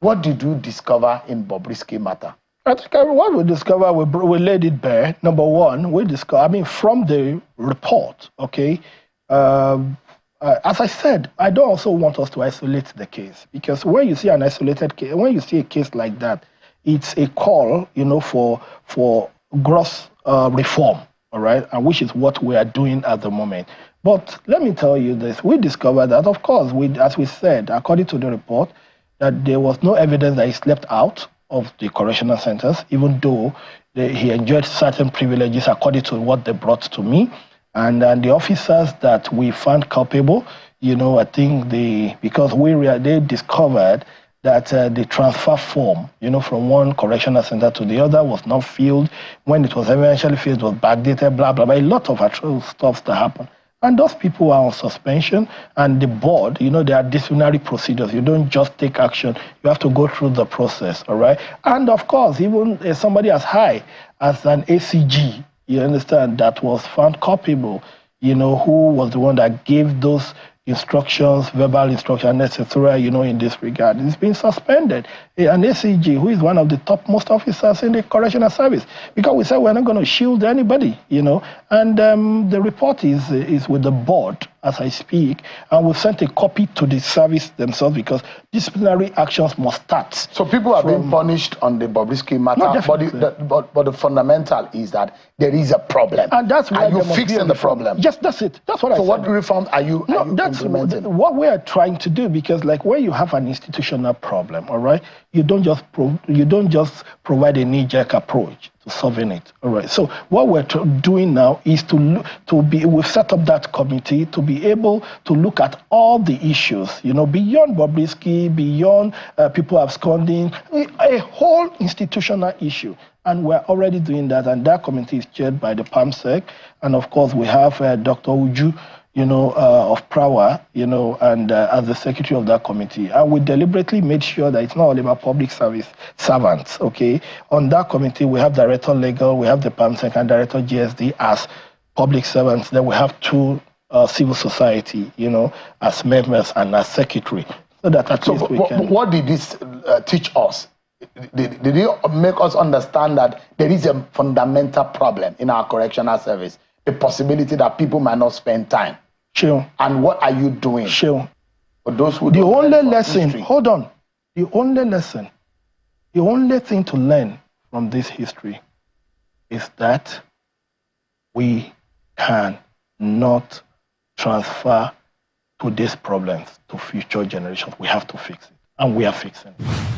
What did you discover in Bobrisky matter? I think what we discovered, we laid it bare. Number one, we discovered, I mean, from the report, okay, as I said, I don't also want us to isolate the case, because when you see an isolated case, when you see a case like that, it's a call, you know, for gross reform, all right, and which is what we are doing at the moment. But let me tell you this: we discovered that, of course, as we said, according to the report, that there was no evidence that he slept out of the correctional centers, even though he enjoyed certain privileges according to what they brought to me. And the officers that we found culpable, you know, I think because they discovered that the transfer form, you know, from one correctional center to the other was not filled. When it was eventually filled, it was backdated, blah, blah, blah. A lot of atrocious stuff that happened. And those people are on suspension, and the board, you know, there are disciplinary procedures. You don't just take action. You have to go through the process, all right? And of course, even somebody as high as an ACG, you understand, that was found culpable, you know, who was the one that gave those instructions, verbal instructions, etc., you know, in this regard. It's been suspended. An ACG, who is one of the topmost officers in the correctional service, because we said we're not going to shield anybody, you know. And the report is with the board as I speak, and we've sent a copy to the service themselves, because disciplinary actions must start. So people are being punished on the Bobrisky matter, but the fundamental is that there is a problem. And that's why you're fixing the problem. Yes, that's it. That's what I said. So what reforms are you implementing? What we are trying to do, because like when you have an institutional problem, all right, you don't just provide a knee-jerk approach to solving it, all right. So what we're doing now is we've set up that committee to be able to look at all the issues, you know, beyond Bobrisky, beyond people absconding, a whole institutional issue. And we're already doing that, and that committee is chaired by the PAMSEC, and of course we have Dr. Uju, you know, of Prawa, you know, and as the secretary of that committee. And we deliberately made sure that it's not all about public service servants, okay? On that committee, we have Director Legal, we have the PAMSEC, and Director GSD as public servants. Then we have two civil society, you know, as members and as secretary. So that at least we can... What did this teach us? Did it make us understand that there is a fundamental problem in our correctional service? The possibility that people might not spend time. Sure. And what are you doing? Sure. For those who the only lesson, hold on. The only lesson, the only thing to learn from this history is that we cannot transfer to these problems to future generations. We have to fix it. And we are fixing it.